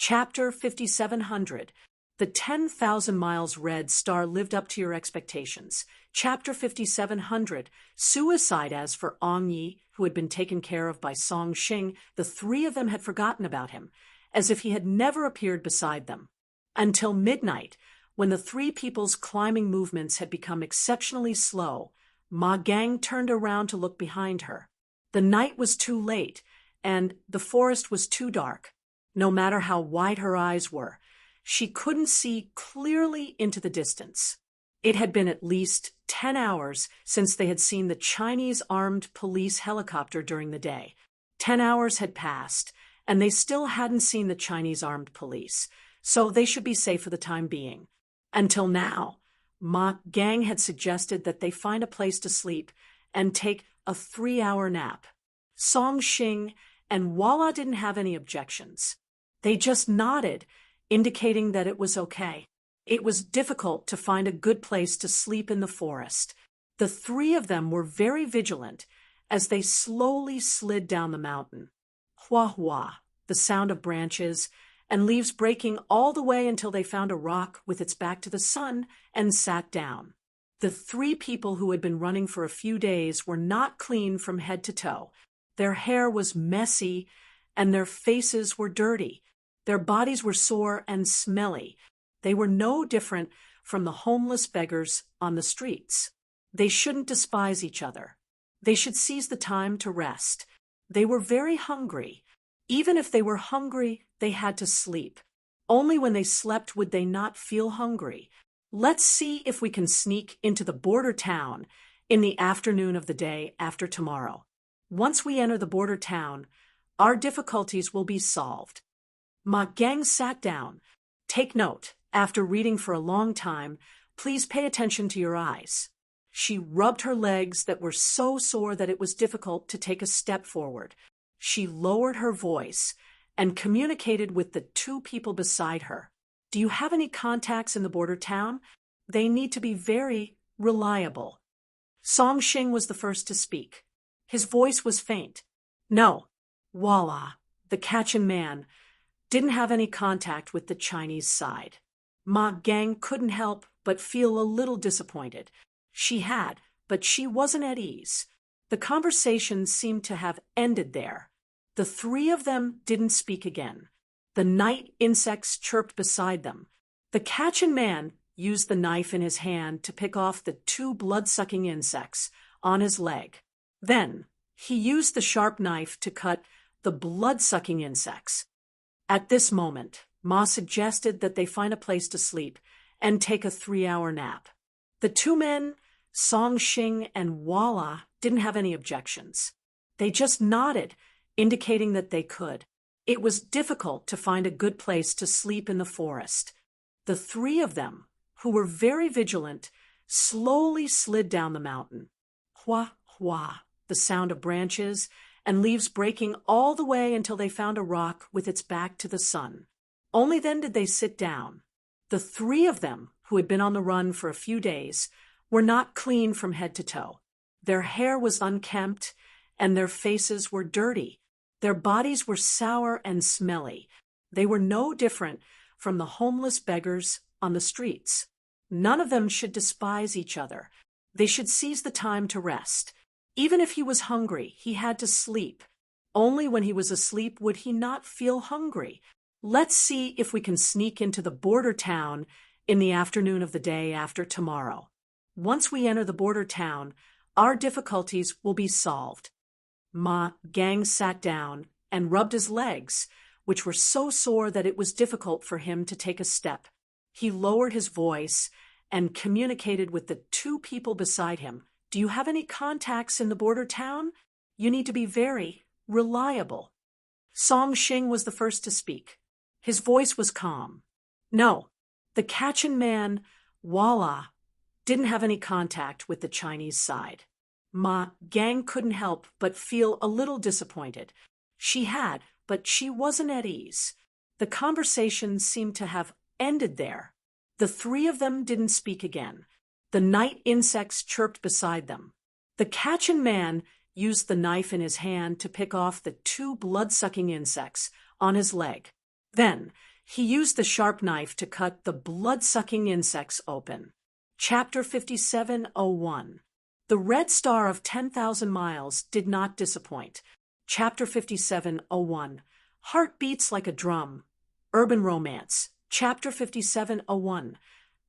Chapter 5700. The 10,000 miles red star lived up to your expectations. Chapter 5700. Suicide. As for Ong Yi, who had been taken care of by Song Xing, the three of them had forgotten about him, as if he had never appeared beside them. Until midnight, when the three people's climbing movements had become exceptionally slow, Ma Gang turned around to look behind her. The night was too late, and the forest was too dark. No matter how wide her eyes were, she couldn't see clearly into the distance. It had been at least 10 hours since they had seen the Chinese armed police helicopter during the day. 10 hours had passed, and they still hadn't seen the Chinese armed police, so they should be safe for the time being. Until now, Ma Gang had suggested that they find a place to sleep and take a 3-hour nap. Song Xing and Walla didn't have any objections. They just nodded, indicating that it was okay. It was difficult to find a good place to sleep in the forest. The three of them were very vigilant as they slowly slid down the mountain. Hua hua, the sound of branches and leaves breaking all the way until they found a rock with its back to the sun and sat down. The three people who had been running for a few days were not clean from head to toe. Their hair was messy and their faces were dirty. Their bodies were sore and smelly. They were no different from the homeless beggars on the streets. They shouldn't despise each other. They should seize the time to rest. They were very hungry. Even if they were hungry, they had to sleep. Only when they slept would they not feel hungry. Let's see if we can sneak into the border town in the afternoon of the day after tomorrow. Once we enter the border town, our difficulties will be solved. Ma Gang sat down. Take note, after reading for a long time, please pay attention to your eyes. She rubbed her legs that were so sore that it was difficult to take a step forward. She lowered her voice and communicated with the two people beside her. Do you have any contacts in the border town? They need to be very reliable. Song Xing was the first to speak. His voice was faint. No, Walla, the Kachin man, didn't have any contact with the Chinese side. Ma Gang couldn't help but feel a little disappointed. She had, but she wasn't at ease. The conversation seemed to have ended there. The three of them didn't speak again. The night insects chirped beside them. The Kachin man used the knife in his hand to pick off the 2 blood-sucking insects on his leg. Then, he used the sharp knife to cut the blood-sucking insects. At this moment, Ma suggested that they find a place to sleep and take a 3-hour nap. The two men, Song Xing and Walla, didn't have any objections. They just nodded, indicating that they could. It was difficult to find a good place to sleep in the forest. The three of them, who were very vigilant, slowly slid down the mountain. Hua hua, the sound of branches and leaves breaking all the way until they found a rock with its back to the sun. Only then did they sit down. The three of them, who had been on the run for a few days, were not clean from head to toe. Their hair was unkempt, and their faces were dirty. Their bodies were sour and smelly. They were no different from the homeless beggars on the streets. None of them should despise each other. They should seize the time to rest. Even if he was hungry, he had to sleep. Only when he was asleep would he not feel hungry. Let's see if we can sneak into the border town in the afternoon of the day after tomorrow. Once we enter the border town, our difficulties will be solved. Ma Gang sat down and rubbed his legs, which were so sore that it was difficult for him to take a step. He lowered his voice and communicated with the two people beside him. Do you have any contacts in the border town? You need to be very reliable. Song Xing was the first to speak. His voice was calm. No, the Kachin man, Walla, didn't have any contact with the Chinese side. Ma Gang couldn't help but feel a little disappointed. She had, but she wasn't at ease. The conversation seemed to have ended there. The three of them didn't speak again. The night insects chirped beside them. The Kachin man used the knife in his hand to pick off the 2 blood-sucking insects on his leg. Then, he used the sharp knife to cut the blood-sucking insects open. Chapter 57:01. The Red Star of 10,000 Miles did not disappoint. Chapter 57:01. Heart beats like a drum. Urban romance. Chapter 57:01.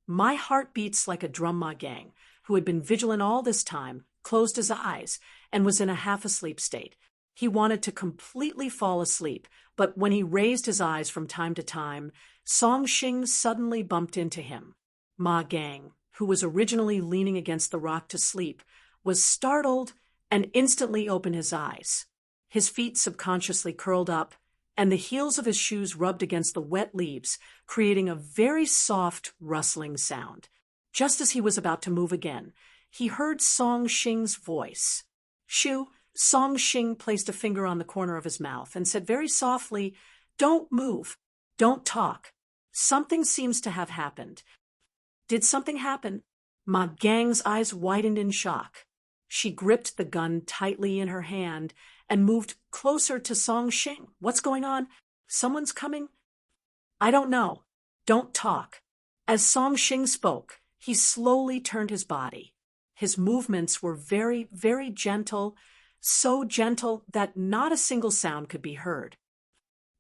My heart beats like a drum. Ma Gang, who had been vigilant all this time, closed his eyes and was in a half-asleep state. He wanted to completely fall asleep, but when he raised his eyes from time to time, Song Shing suddenly bumped into him. Ma Gang, who was originally leaning against the rock to sleep, was startled and instantly opened his eyes. His feet subconsciously curled up, and the heels of his shoes rubbed against the wet leaves, creating a very soft, rustling sound. Just as he was about to move again, he heard Song Shing's voice. "Shoo!" Song Shing placed a finger on the corner of his mouth and said very softly, "Don't move. Don't talk. Something seems to have happened." Did something happen? Ma Gang's eyes widened in shock. She gripped the gun tightly in her hand and moved closer to Song Shing. "What's going on? Someone's coming?" "I don't know. Don't talk." As Song Shing spoke, he slowly turned his body. His movements were very, very gentle, so gentle that not a single sound could be heard.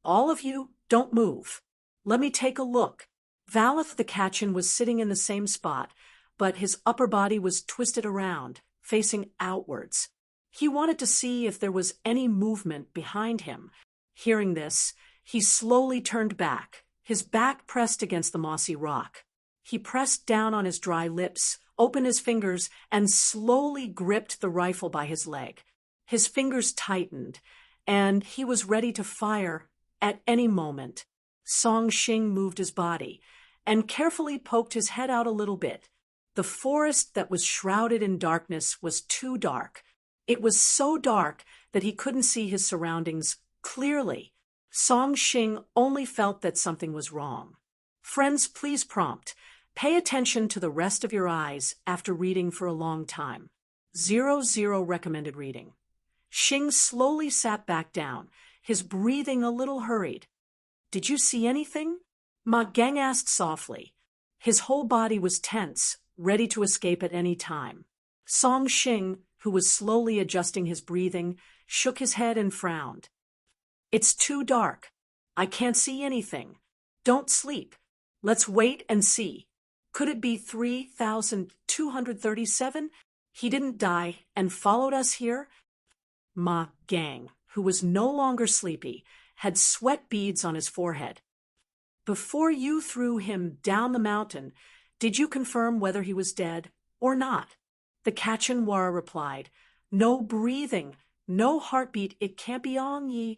"All of you, don't move. Let me take a look." Valeth the Kachin was sitting in the same spot, but his upper body was twisted around, facing outwards. He wanted to see if there was any movement behind him. Hearing this, he slowly turned back, his back pressed against the mossy rock. He pressed down on his dry lips, opened his fingers, and slowly gripped the rifle by his leg. His fingers tightened, and he was ready to fire at any moment. Song Shing moved his body and carefully poked his head out a little bit. The forest that was shrouded in darkness was too dark. It was so dark that he couldn't see his surroundings clearly. Song Shing only felt that something was wrong. Friends, please prompt. Pay attention to the rest of your eyes after reading for a long time. 00 recommended reading. Shing slowly sat back down, his breathing a little hurried. "Did you see anything?" Ma Gang asked softly. His whole body was tense, ready to escape at any time. Song Shing, who was slowly adjusting his breathing, shook his head and frowned. "It's too dark. I can't see anything. Don't sleep. Let's wait and see. Could it be 3,237? He didn't die and followed us here?" Ma Gang, who was no longer sleepy, had sweat beads on his forehead. "Before you threw him down the mountain, did you confirm whether he was dead or not?" The Kachinwara replied, "No breathing, no heartbeat. It can't be Ong Yi.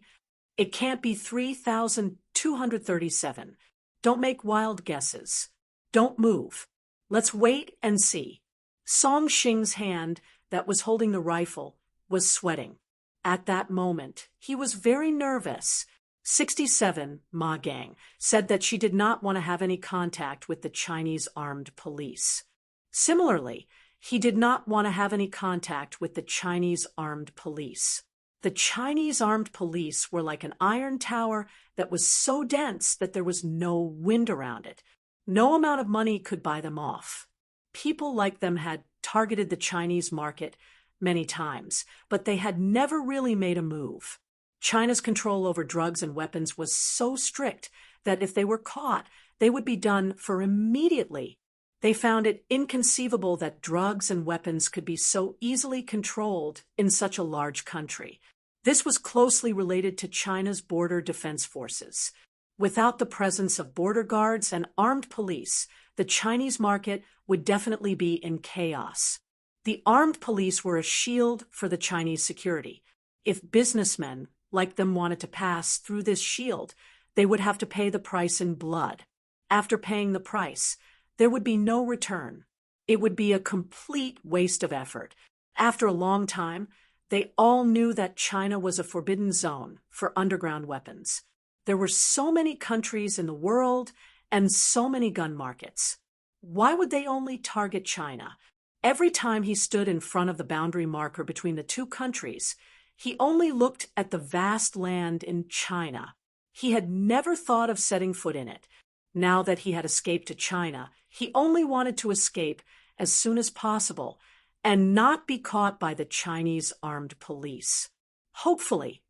It can't be 3,237. Don't make wild guesses. Don't move. Let's wait and see." Song Shing's hand that was holding the rifle was sweating. At that moment, he was very nervous. 67, Ma Gang, said that she did not want to have any contact with the Chinese armed police. Similarly, he did not want to have any contact with the Chinese armed police. The Chinese armed police were like an iron tower that was so dense that there was no wind around it. No amount of money could buy them off. People like them had targeted the Chinese market many times, but they had never really made a move. China's control over drugs and weapons was so strict that if they were caught, they would be done for immediately. They found it inconceivable that drugs and weapons could be so easily controlled in such a large country. This was closely related to China's border defense forces. Without the presence of border guards and armed police, the Chinese market would definitely be in chaos. The armed police were a shield for the Chinese security. If businessmen like them wanted to pass through this shield, they would have to pay the price in blood. After paying the price, there would be no return. It would be a complete waste of effort. After a long time, they all knew that China was a forbidden zone for underground weapons. There were so many countries in the world and so many gun markets. Why would they only target China? Every time he stood in front of the boundary marker between the two countries, he only looked at the vast land in China. He had never thought of setting foot in it. Now that he had escaped to China, he only wanted to escape as soon as possible and not be caught by the Chinese armed police. Hopefully,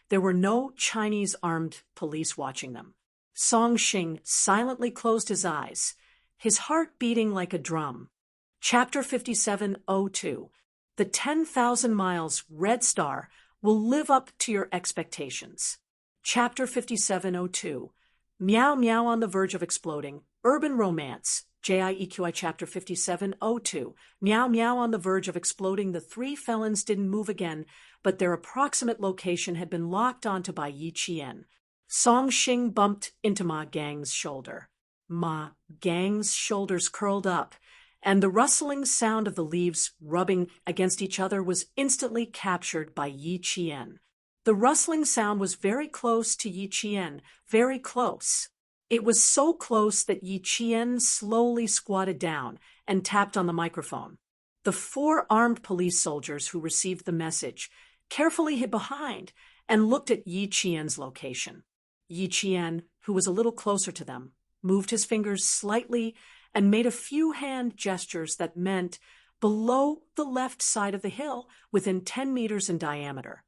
there were no Chinese armed police watching them. Song Xing silently closed his eyes, his heart beating like a drum. Chapter 5702. The 10,000 miles Red Star will live up to your expectations. Chapter 5702. Meow Meow on the verge of exploding. Urban romance. JIEQI Chapter 5702. Meow Meow on the verge of exploding. The three felons didn't move again, but their approximate location had been locked onto by Yi Qian. Song Xing bumped into Ma Gang's shoulder. Ma Gang's shoulders curled up, and the rustling sound of the leaves rubbing against each other was instantly captured by Yi Qian. The rustling sound was very close to Yi Qian, very close. It was so close that Yi Qian slowly squatted down and tapped on the microphone. The 4 armed police soldiers who received the message carefully hid behind and looked at Yi Qian's location. Yi Qian, who was a little closer to them, moved his fingers slightly and made a few hand gestures that meant below the left side of the hill within 10 meters in diameter.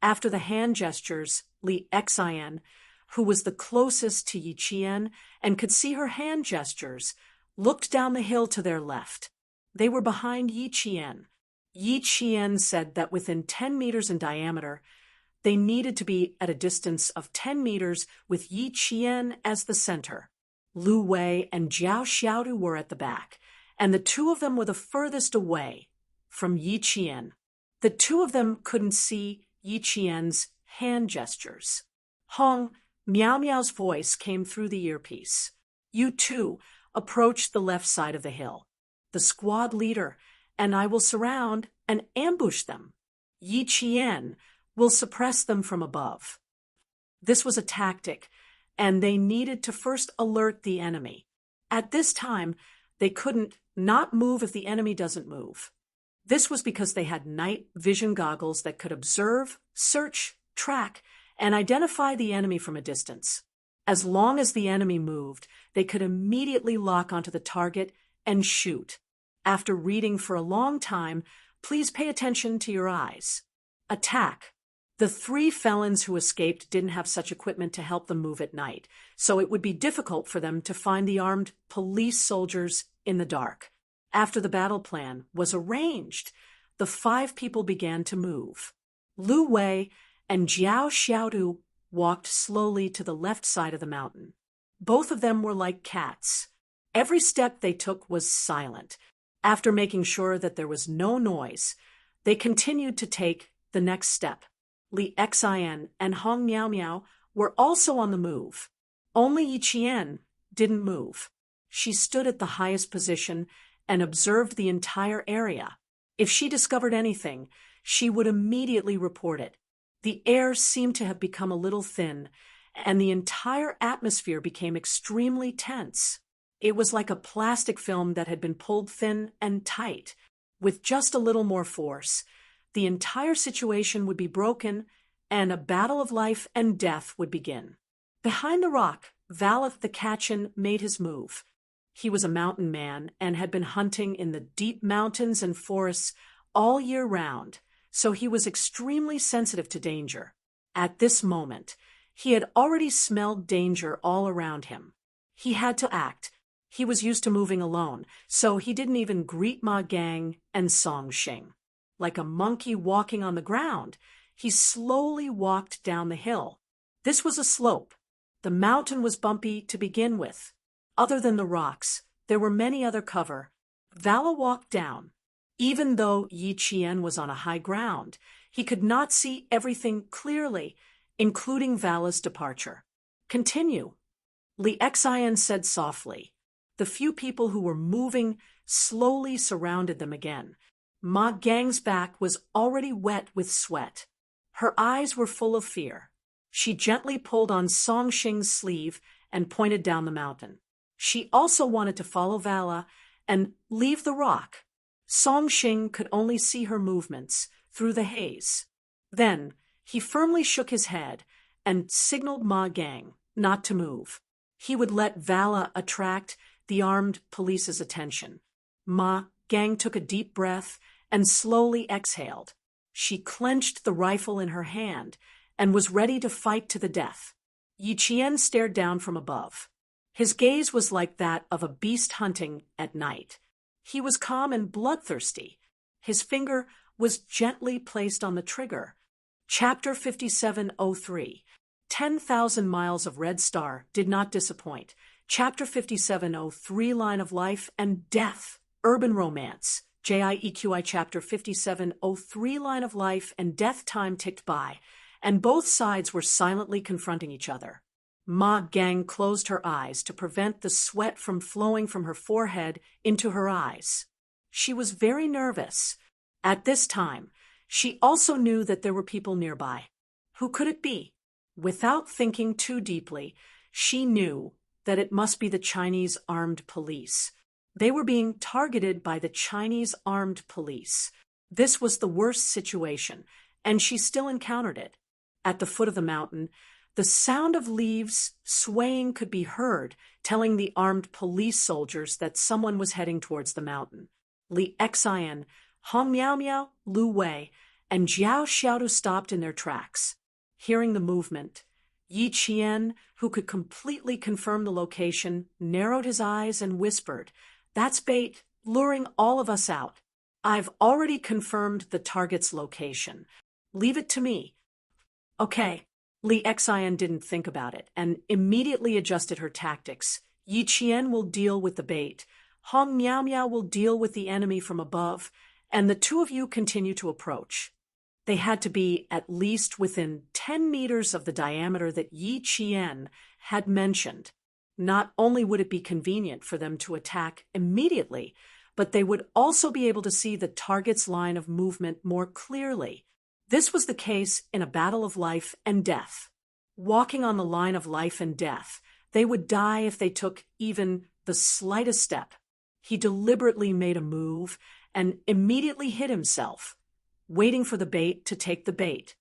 After the hand gestures, Li Xian, who was the closest to Yi Qian and could see her hand gestures, looked down the hill to their left. They were behind Yi Qian. Yi Qian said that within 10 meters in diameter, they needed to be at a distance of 10 meters with Yi Qian as the center. Lu Wei and Jiao Xiaodu were at the back, and the 2 of them were the furthest away from Yi Qian. The 2 of them couldn't see Yi Qian's hand gestures. Hong Meow Meow's voice came through the earpiece. You too approach the left side of the hill. The squad leader and I will surround and ambush them. Yi Qian will suppress them from above. This was a tactic, and they needed to first alert the enemy. At this time, they couldn't not move if the enemy doesn't move. This was because they had night vision goggles that could observe, search, track, and identify the enemy from a distance. As long as the enemy moved, they could immediately lock onto the target and shoot. After reading for a long time, please pay attention to your eyes. Attack. The 3 felons who escaped didn't have such equipment to help them move at night, so it would be difficult for them to find the armed police soldiers in the dark. After the battle plan was arranged, the 5 people began to move. Lu Wei and Jiao Xiaodu walked slowly to the left side of the mountain. Both of them were like cats. Every step they took was silent. After making sure that there was no noise, they continued to take the next step. Li Xian and Hong Miao Miao were also on the move. Only Yi Qian didn't move. She stood at the highest position and observed the entire area. If she discovered anything, she would immediately report it. The air seemed to have become a little thin, and the entire atmosphere became extremely tense. It was like a plastic film that had been pulled thin and tight. With just a little more force, the entire situation would be broken, and a battle of life and death would begin. Behind the rock, Valeth the Kachin made his move. He was a mountain man and had been hunting in the deep mountains and forests all year round, so he was extremely sensitive to danger. At this moment, he had already smelled danger all around him. He had to act. He was used to moving alone, so he didn't even greet Ma Gang and Song Xing. Like a monkey walking on the ground, he slowly walked down the hill. This was a slope. The mountain was bumpy to begin with. Other than the rocks, there were many other cover. Vala walked down. Even though Yi Qian was on a high ground, he could not see everything clearly, including Vala's departure. Continue. Li Xian said softly. The few people who were moving slowly surrounded them again. Ma Gang's back was already wet with sweat. Her eyes were full of fear. She gently pulled on Song Xing's sleeve and pointed down the mountain. She also wanted to follow Vala and leave the rock. Song Xing could only see her movements through the haze. Then he firmly shook his head and signaled Ma Gang not to move. He would let Vala attract the armed police's attention. Ma Gang took a deep breath and slowly exhaled. She clenched the rifle in her hand and was ready to fight to the death. Yi Qian stared down from above. His gaze was like that of a beast hunting at night. He was calm and bloodthirsty. His finger was gently placed on the trigger. Chapter 5703. 10,000 Miles of Red Star did not disappoint. Chapter 5703. Line of Life and Death. Urban Romance. JIEQI Chapter 5703. Line of Life and Death. Time ticked by, and both sides were silently confronting each other. Ma Gang closed her eyes to prevent the sweat from flowing from her forehead into her eyes. She was very nervous. At this time, she also knew that there were people nearby. Who could it be? Without thinking too deeply, she knew that it must be the Chinese armed police. They were being targeted by the Chinese armed police. This was the worst situation, and she still encountered it. At the foot of the mountain, the sound of leaves swaying could be heard, telling the armed police soldiers that someone was heading towards the mountain. Li Xian, Hong Miao Miao, Lu Wei, and Jiao Xiaodu stopped in their tracks. Hearing the movement, Yi Qian, who could completely confirm the location, narrowed his eyes and whispered, "That's bait, luring all of us out. I've already confirmed the target's location. Leave it to me." Okay. Li Xian didn't think about it and immediately adjusted her tactics. Yi Qian will deal with the bait. Hong Miao Miao will deal with the enemy from above, and the two of you continue to approach. They had to be at least within 10 meters of the diameter that Yi Qian had mentioned. Not only would it be convenient for them to attack immediately, but they would also be able to see the target's line of movement more clearly. This was the case in a battle of life and death. Walking on the line of life and death, they would die if they took even the slightest step. He deliberately made a move and immediately hid himself, waiting for the bait to take the bait,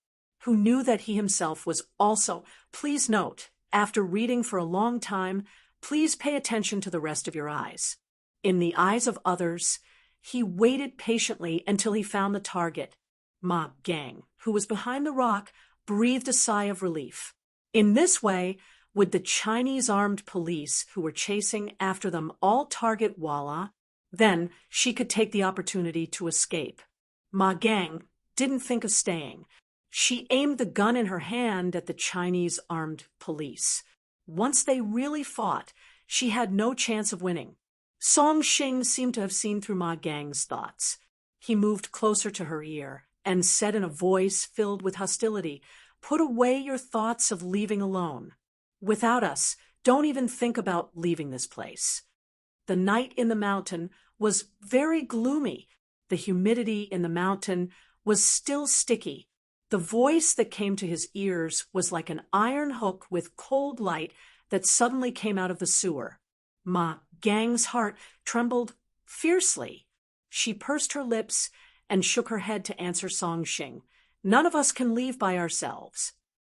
who knew that he himself was also. Please note, after reading for a long time, please pay attention to the rest of your eyes. In the eyes of others, he waited patiently until he found the target. Ma Gang, who was behind the rock, breathed a sigh of relief. In this way, would the Chinese armed police who were chasing after them all target Walla? Then she could take the opportunity to escape. Ma Gang didn't think of staying. She aimed the gun in her hand at the Chinese armed police. Once they really fought, she had no chance of winning. Song Xing seemed to have seen through Ma Gang's thoughts. He moved closer to her ear and said in a voice filled with hostility, "Put away your thoughts of leaving alone. Without us, don't even think about leaving this place." The night in the mountain was very gloomy. The humidity in the mountain was still sticky. The voice that came to his ears was like an iron hook with cold light that suddenly came out of the sewer. Ma Gang's heart trembled fiercely. She pursed her lips and shook her head to answer Song Xing. None of us can leave by ourselves.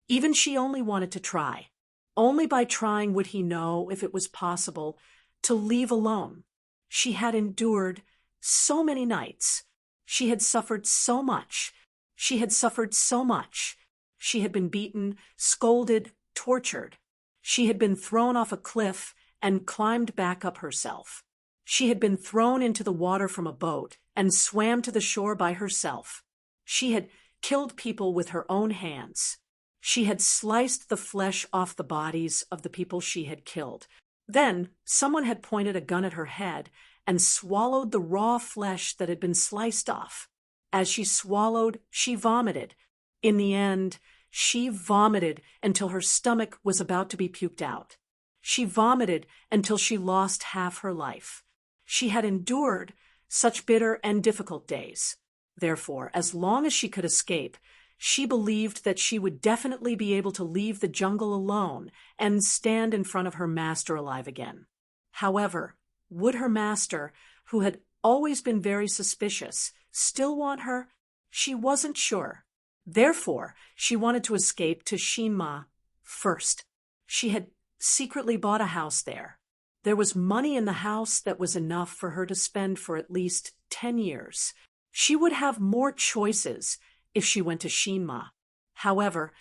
Even she only wanted to try. Only by trying would he know if it was possible to leave alone. She had endured so many nights. She had suffered so much. She had suffered so much. She had been beaten, scolded, tortured. She had been thrown off a cliff and climbed back up herself. She had been thrown into the water from a boat and swam to the shore by herself. She had killed people with her own hands. She had sliced the flesh off the bodies of the people she had killed. Then someone had pointed a gun at her head and swallowed the raw flesh that had been sliced off. As she swallowed, she vomited. In the end, she vomited until her stomach was about to be puked out. She vomited until she lost half her life. She had endured such bitter and difficult days. Therefore, as long as she could escape, she believed that she would definitely be able to leave the jungle alone and stand in front of her master alive again. However, would her master, who had always been very suspicious, still want her? She wasn't sure. Therefore, she wanted to escape to Shinma First, she had secretly bought a house there. There was money in the house that was enough for her to spend for at least 10 years. She would have more choices if she went to Shinma. However,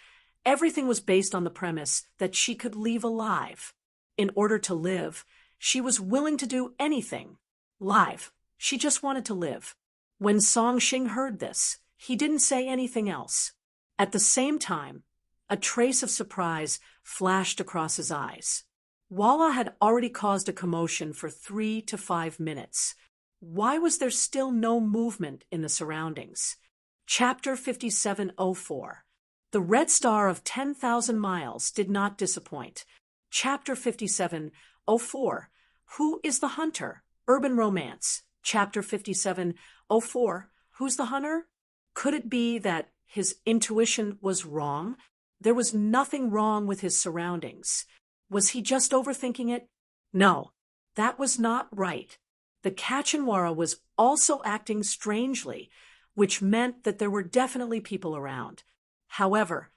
everything was based on the premise that she could leave alive. In order to live, she was willing to do anything. Live. She just wanted to live. When Song Xing heard this, he didn't say anything else. At the same time, a trace of surprise flashed across his eyes. Walla had already caused a commotion for 3 to 5 minutes. Why was there still no movement in the surroundings? Chapter 5704. The Red Star of 10,000 Miles did not disappoint. Chapter 5704. Who is the hunter? Urban Romance. Chapter 5704. Who's the hunter? Could it be that his intuition was wrong? There was nothing wrong with his surroundings. Was he just overthinking it? No, that was not right. The Kachinwara was also acting strangely, which meant that there were definitely people around. However,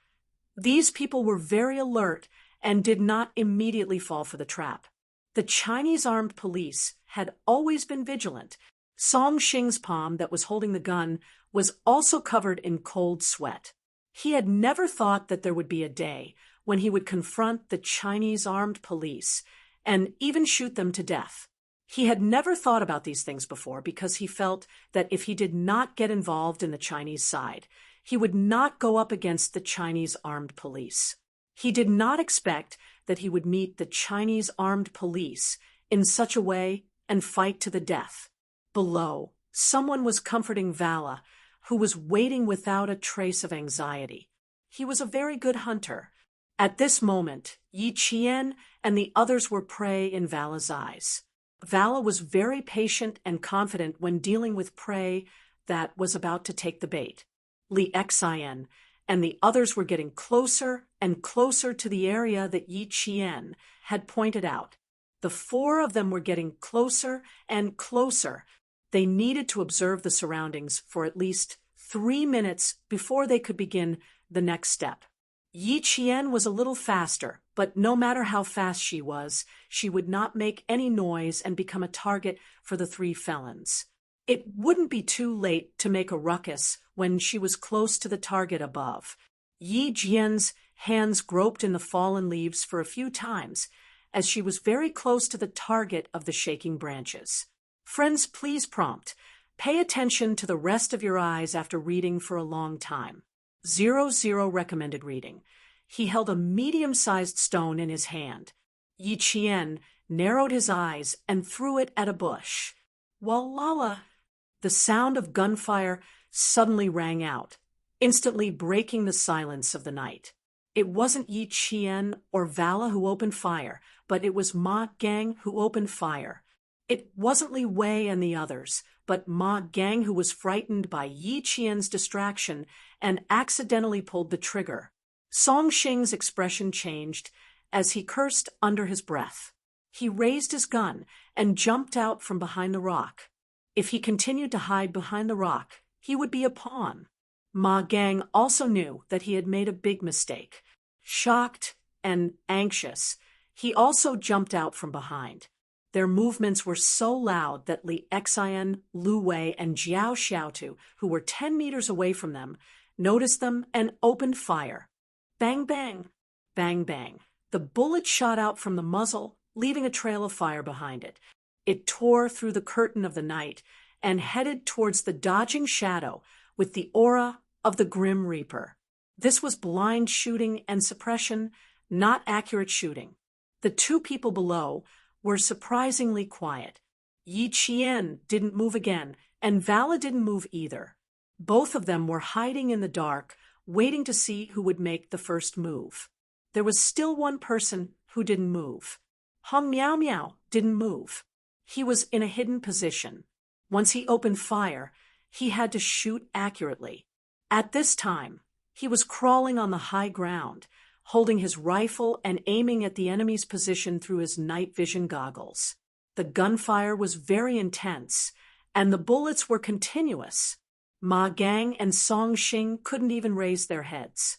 these people were very alert and did not immediately fall for the trap. The Chinese armed police had always been vigilant. Song Xing's palm that was holding the gun was also covered in cold sweat. He had never thought that there would be a day when he would confront the Chinese armed police and even shoot them to death. He had never thought about these things before because he felt that if he did not get involved in the Chinese side, he would not go up against the Chinese armed police. He did not expect that he would meet the Chinese armed police in such a way and fight to the death. Below, someone was comforting Vala, who was waiting without a trace of anxiety. He was a very good hunter. At this moment, Yi Qian and the others were prey in Vala's eyes. Vala was very patient and confident when dealing with prey that was about to take the bait. Li Xian and the others were getting closer and closer to the area that Yi Qian had pointed out. The 4 of them were getting closer and closer. They needed to observe the surroundings for at least 3 minutes before they could begin the next step. Yi Qian was a little faster, but no matter how fast she would not make any noise and become a target for the 3 felons. It wouldn't be too late to make a ruckus when she was close to the target above. Yi Jian's hands groped in the fallen leaves for a few times as she was very close to the target of the shaking branches. Friends, please prompt. Pay attention to the rest of your eyes after reading for a long time. 00 recommended reading. He held a medium-sized stone in his hand. Yi Qian narrowed his eyes and threw it at a bush. Walala! The sound of gunfire suddenly rang out, instantly breaking the silence of the night. It wasn't Yi Qian or Vala who opened fire, but it was Ma Gang who opened fire. It wasn't Li Wei and the others, but Ma Gang who was frightened by Yi Qian's distraction and accidentally pulled the trigger. Song Xing's expression changed as he cursed under his breath. He raised his gun and jumped out from behind the rock. If he continued to hide behind the rock, he would be a pawn. Ma Gang also knew that he had made a big mistake. Shocked and anxious, he also jumped out from behind. Their movements were so loud that Li Xian, Lu Wei, and Jiao Xiaotu, who were 10 meters away from them, noticed them and opened fire. Bang, bang, bang, bang. The bullet shot out from the muzzle, leaving a trail of fire behind it. It tore through the curtain of the night and headed towards the dodging shadow with the aura of the Grim Reaper. This was blind shooting and suppression, not accurate shooting. The 2 people below were surprisingly quiet. Yi Qian didn't move again, and Vala didn't move either. Both of them were hiding in the dark, waiting to see who would make the first move. There was still one person who didn't move. Hong Miao Miao didn't move. He was in a hidden position. Once he opened fire, he had to shoot accurately. At this time, he was crawling on the high ground, holding his rifle and aiming at the enemy's position through his night vision goggles. The gunfire was very intense, and the bullets were continuous. Ma Gang and Song Xing couldn't even raise their heads.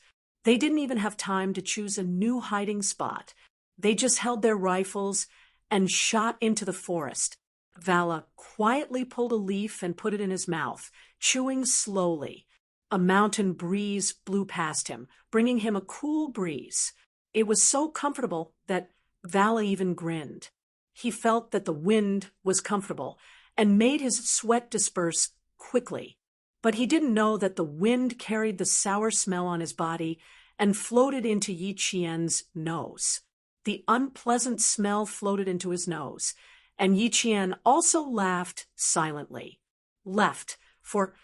They didn't even have time to choose a new hiding spot. They just held their rifles and shot into the forest. Vala quietly pulled a leaf and put it in his mouth, chewing slowly. A mountain breeze blew past him, bringing him a cool breeze. It was so comfortable that Vala even grinned. He felt that the wind was comfortable and made his sweat disperse quickly. But he didn't know that the wind carried the sour smell on his body and floated into Yi Qian's nose. The unpleasant smell floated into his nose, and Yi Qian also laughed silently. Left for,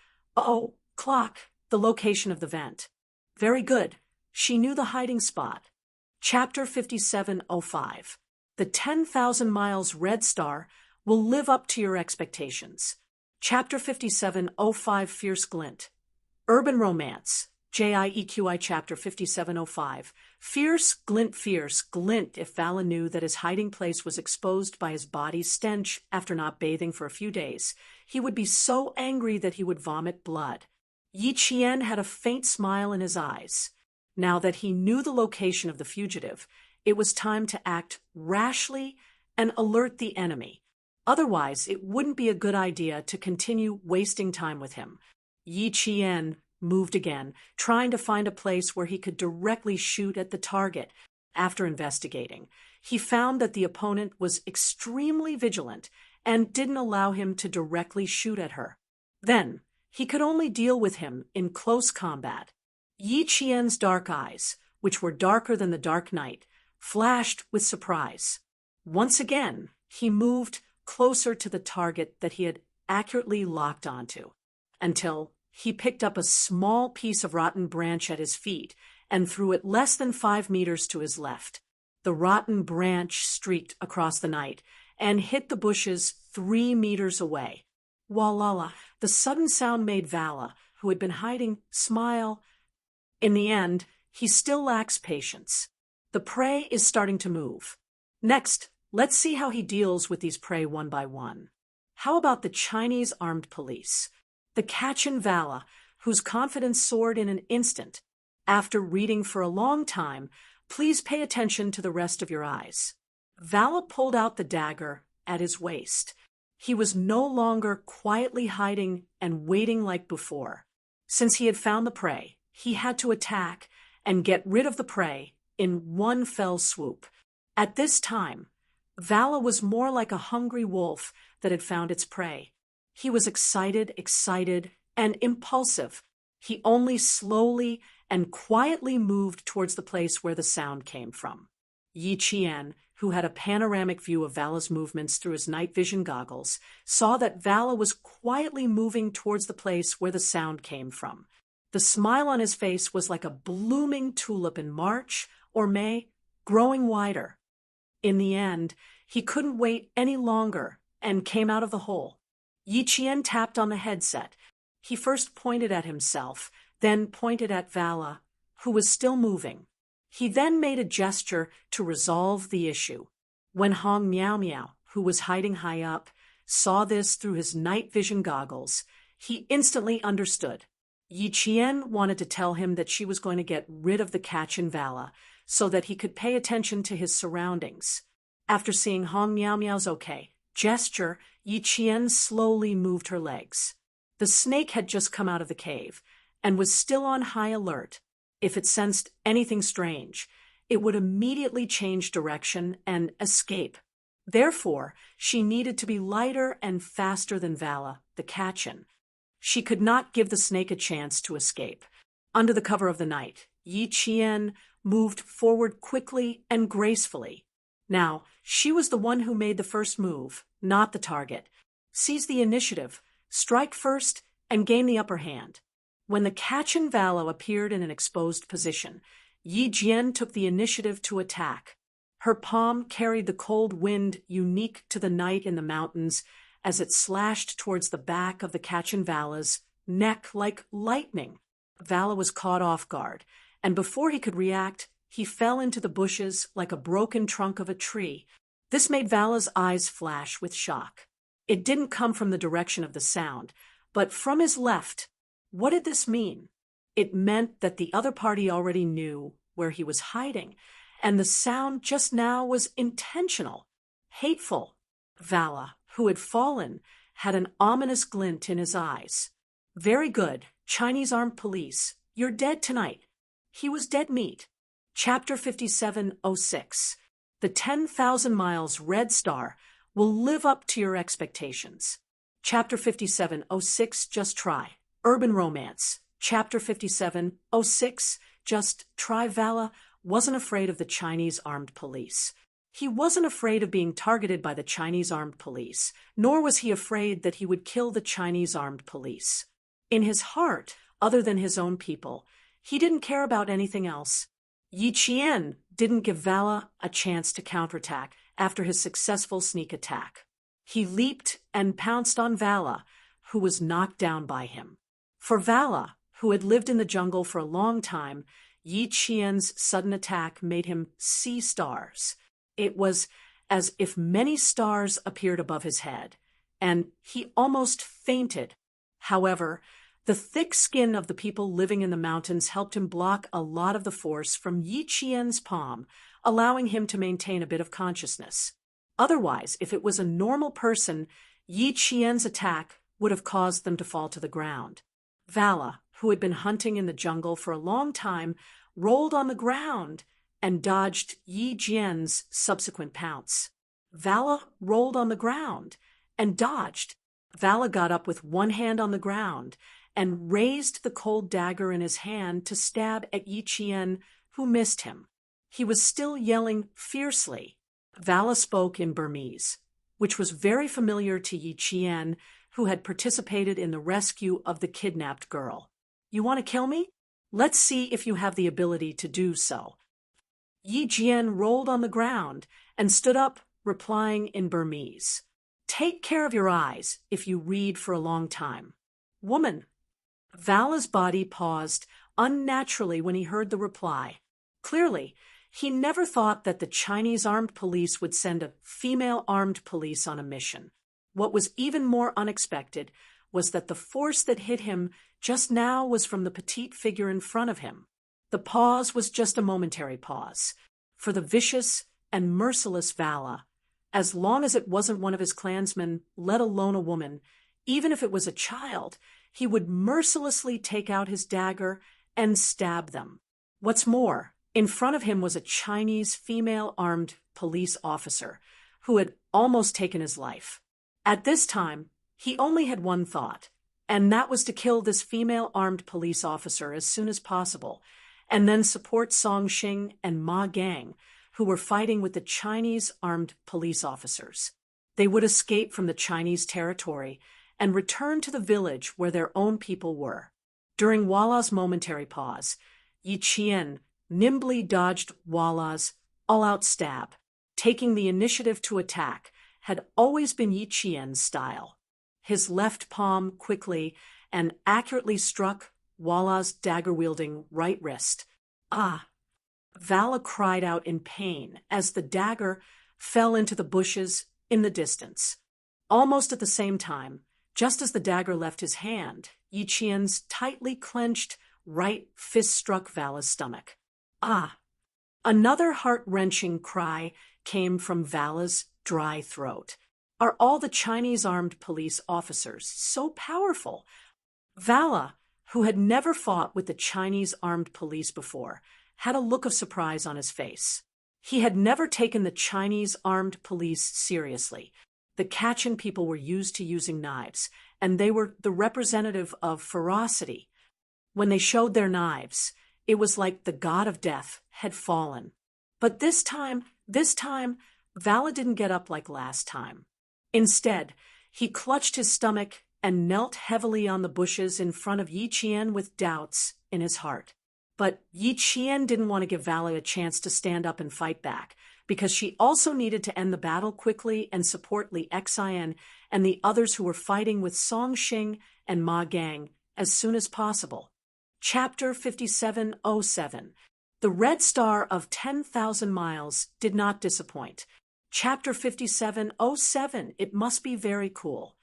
clock, the location of the vent. Very good. She knew the hiding spot. Chapter 5705. The 10,000 miles red star will live up to your expectations. Chapter 5705 Fierce Glint. Urban Romance. JIEQI Chapter 5705. Fierce glint if Vala knew that his hiding place was exposed by his body's stench after not bathing for a few days. He would be so angry that he would vomit blood. Yi Qian had a faint smile in his eyes. Now that he knew the location of the fugitive, it was time to act rashly and alert the enemy. Otherwise, it wouldn't be a good idea to continue wasting time with him. Yi Qian moved again, trying to find a place where he could directly shoot at the target. After investigating, he found that the opponent was extremely vigilant and didn't allow him to directly shoot at her. Then, he could only deal with him in close combat. Yi Qian's dark eyes, which were darker than the dark night, flashed with surprise. Once again, he moved closer to the target that he had accurately locked onto, until he picked up a small piece of rotten branch at his feet and threw it less than 5 meters to his left. The rotten branch streaked across the night and hit the bushes 3 meters away. Walala, the sudden sound made Vala, who had been hiding, smile. In the end, he still lacks patience. The prey is starting to move. Next, let's see how he deals with these prey one by one. How about the Chinese armed police? The Kachin Vala, whose confidence soared in an instant. After reading for a long time, please pay attention to the rest of your eyes. Vala pulled out the dagger at his waist. He was no longer quietly hiding and waiting like before. Since he had found the prey, he had to attack and get rid of the prey in one fell swoop. At this time, Vala was more like a hungry wolf that had found its prey. He was excited, and impulsive. He only slowly and quietly moved towards the place where the sound came from. Yi Qian, who had a panoramic view of Vala's movements through his night vision goggles, saw that Vala was quietly moving towards the place where the sound came from. The smile on his face was like a blooming tulip in March or May, growing wider. In the end, he couldn't wait any longer and came out of the hole. Yi Qian tapped on the headset. He first pointed at himself, then pointed at Vala, who was still moving. He then made a gesture to resolve the issue. When Hong Miao Miao, who was hiding high up, saw this through his night vision goggles, he instantly understood. Yi Qian wanted to tell him that she was going to get rid of the Kachin Vala so that he could pay attention to his surroundings. After seeing Hong Miao Miao's gesture, Yi Qian slowly moved her legs. The snake had just come out of the cave and was still on high alert. If it sensed anything strange, it would immediately change direction and escape. Therefore, she needed to be lighter and faster than Vala, the Kachin. She could not give the snake a chance to escape. Under the cover of the night, Yi Qian moved forward quickly and gracefully. Now, she was the one who made the first move, not the target. Seize the initiative, strike first, and gain the upper hand. When the Kachin Vala appeared in an exposed position, Yi Jian took the initiative to attack. Her palm carried the cold wind unique to the night in the mountains as it slashed towards the back of the Kachin Vala's neck like lightning. Vala was caught off guard, and before he could react, he fell into the bushes like a broken trunk of a tree. This made Vala's eyes flash with shock. It didn't come from the direction of the sound, but from his left. What did this mean? It meant that the other party already knew where he was hiding, and the sound just now was intentional, hateful. Vala, who had fallen, had an ominous glint in his eyes. Very good, Chinese armed police. You're dead tonight. He was dead meat. Chapter 5706. The 10,000 miles Red Star will live up to your expectations. Chapter 5706. Just try. Urban romance. Chapter 5706. Just try. Vala wasn't afraid of the Chinese armed police. He wasn't afraid of being targeted by the Chinese armed police, nor was he afraid that he would kill the Chinese armed police. In his heart, other than his own people, he didn't care about anything else. Yi Qian didn't give Vala a chance to counterattack after his successful sneak attack. He leaped and pounced on Vala, who was knocked down by him. For Vala, who had lived in the jungle for a long time, Yi Qian's sudden attack made him see stars. It was as if many stars appeared above his head, and he almost fainted. However, the thick skin of the people living in the mountains helped him block a lot of the force from Yi Qian's palm, allowing him to maintain a bit of consciousness. Otherwise, if it was a normal person, Yi Qian's attack would have caused them to fall to the ground. Vala, who had been hunting in the jungle for a long time, rolled on the ground and dodged Yi Qian's subsequent pounce. Vala rolled on the ground and dodged. Vala got up with one hand on the ground and raised the cold dagger in his hand to stab at Yi Qian, who missed him. He was still yelling fiercely. Vala spoke in Burmese, which was very familiar to Yi Qian, who had participated in the rescue of the kidnapped girl. You want to kill me? Let's see if you have the ability to do so. Yi Qian rolled on the ground and stood up, replying in Burmese. Take care of your eyes if you read for a long time. Woman. Vala's body paused unnaturally when he heard the reply. Clearly, he never thought that the Chinese armed police would send a female armed police on a mission. What was even more unexpected was that the force that hit him just now was from the petite figure in front of him. The pause was just a momentary pause. For the vicious and merciless Vala, as long as it wasn't one of his clansmen, let alone a woman, even if it was a child, he would mercilessly take out his dagger and stab them. What's more, in front of him was a Chinese female armed police officer who had almost taken his life. At this time, he only had one thought, and that was to kill this female armed police officer as soon as possible, and then support Song Xing and Ma Gang, who were fighting with the Chinese armed police officers. They would escape from the Chinese territory and return to the village where their own people were. During Walla's momentary pause, Yi Qian nimbly dodged Walla's all-out stab. Taking the initiative to attack had always been Yi Qian's style. His left palm quickly and accurately struck Walla's dagger-wielding right wrist. Ah! Vala cried out in pain as the dagger fell into the bushes in the distance. Almost at the same time, just as the dagger left his hand, Yi Qian's tightly clenched right fist struck Vala's stomach. Ah! Another heart-wrenching cry came from Vala's dry throat. Are all the Chinese armed police officers so powerful? Vala, who had never fought with the Chinese armed police before, had a look of surprise on his face. He had never taken the Chinese armed police seriously. The Kachin people were used to using knives, and they were the representative of ferocity. When they showed their knives, it was like the god of death had fallen. But this time, Vala didn't get up like last time. Instead, he clutched his stomach and knelt heavily on the bushes in front of Yi Qian with doubts in his heart. But Yi Qian didn't want to give Vala a chance to stand up and fight back, because she also needed to end the battle quickly and support Li Xian and the others who were fighting with Song Xing and Ma Gang as soon as possible. Chapter 5707. The Red Star of 10,000 Miles did not disappoint. Chapter 5707. It must be very cool.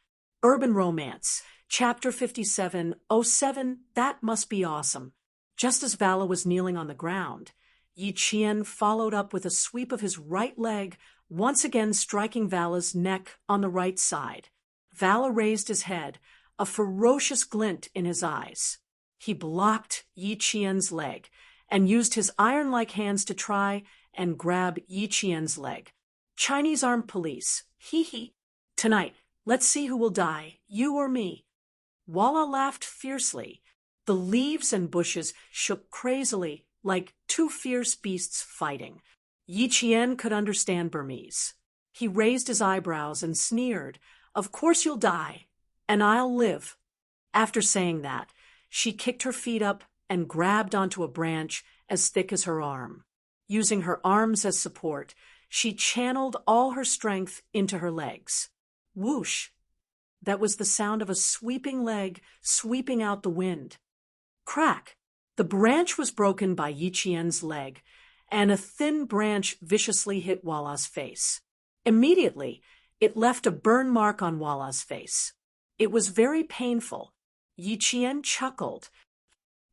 Urban Romance. Chapter 5707. That must be awesome. Just as Vala was kneeling on the ground, Yi Qian followed up with a sweep of his right leg, once again striking Vala's neck on the right side. Vala raised his head, a ferocious glint in his eyes. He blocked Yi Qian's leg and used his iron-like hands to try and grab Yi Qian's leg. Chinese armed police. Hee hee. Tonight, let's see who will die, you or me. Vala laughed fiercely. The leaves and bushes shook crazily, like two fierce beasts fighting. Yi Qian could understand Burmese. He raised his eyebrows and sneered, "Of course you'll die, and I'll live." After saying that, she kicked her feet up and grabbed onto a branch as thick as her arm. Using her arms as support, she channeled all her strength into her legs. Whoosh! That was the sound of a sweeping leg sweeping out the wind. Crack! The branch was broken by Yi Qian's leg, and a thin branch viciously hit Vala's face. Immediately, it left a burn mark on Vala's face. It was very painful. Yi Qian chuckled.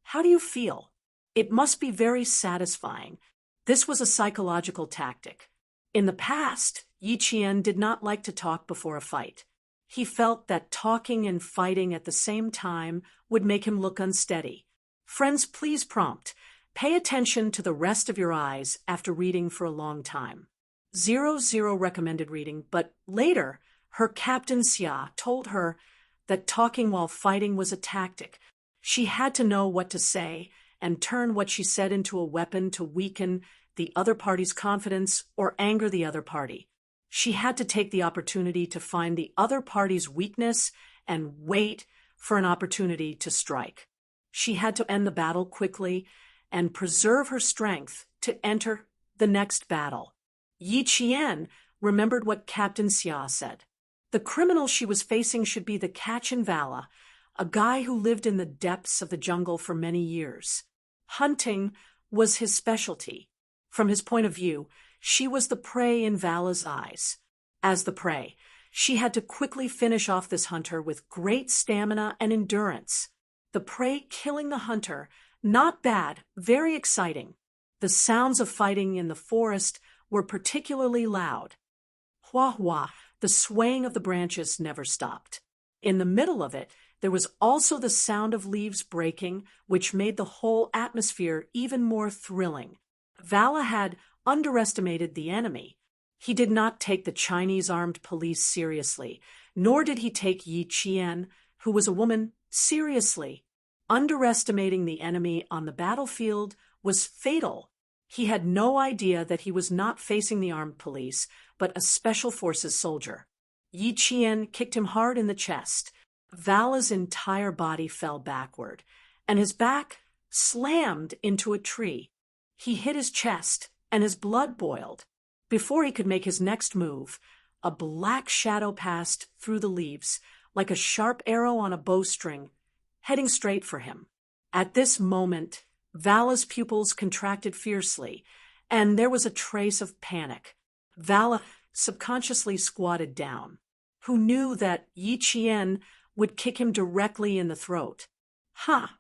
"How do you feel?" "It must be very satisfying." This was a psychological tactic. In the past, Yi Qian did not like to talk before a fight. He felt that talking and fighting at the same time would make him look unsteady. Friends, please prompt. Pay attention to the rest of your eyes after reading for a long time. 00 recommended reading, but later, her Captain Xia told her that talking while fighting was a tactic. She had to know what to say and turn what she said into a weapon to weaken the other party's confidence or anger the other party. She had to take the opportunity to find the other party's weakness and wait for an opportunity to strike. She had to end the battle quickly and preserve her strength to enter the next battle. Yi Qian remembered what Captain Xia said. The criminal she was facing should be the Kachin Vala, a guy who lived in the depths of the jungle for many years. Hunting was his specialty. From his point of view, she was the prey in Vala's eyes. As the prey, she had to quickly finish off this hunter with great stamina and endurance. The prey killing the hunter, not bad, very exciting. The sounds of fighting in the forest were particularly loud. Hua hua, the swaying of the branches never stopped. In the middle of it, there was also the sound of leaves breaking, which made the whole atmosphere even more thrilling. Vala had underestimated the enemy. He did not take the Chinese armed police seriously, nor did he take Yi Qian, who was a woman, seriously. Underestimating the enemy on the battlefield was fatal. He had no idea that he was not facing the armed police, but a special forces soldier. Yi Qian kicked him hard in the chest. Vala's entire body fell backward, and his back slammed into a tree. He hit his chest, and his blood boiled. Before he could make his next move, a black shadow passed through the leaves, like a sharp arrow on a bowstring, heading straight for him. At this moment, Vala's pupils contracted fiercely, and there was a trace of panic. Vala subconsciously squatted down. Who knew that Yi Qian would kick him directly in the throat? Ha!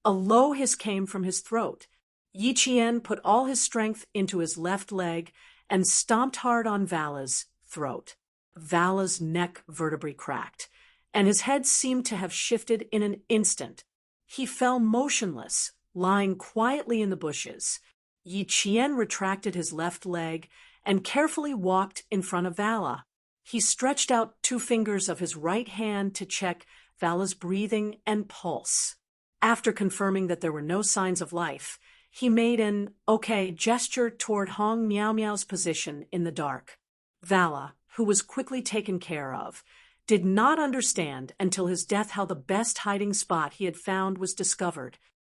A low hiss came from his throat. Yi Qian put all his strength into his left leg and stomped hard on Vala's throat. Vala's neck vertebrae cracked, and his head seemed to have shifted in an instant. He fell motionless, lying quietly in the bushes. Yi Qian retracted his left leg and carefully walked in front of Vala. He stretched out 2 fingers of his right hand to check Vala's breathing and pulse. After confirming that there were no signs of life, he made an okay gesture toward Hong Miao Miao's position in the dark. Vala, who was quickly taken care of, did not understand until his death how the best hiding spot he had found was discovered.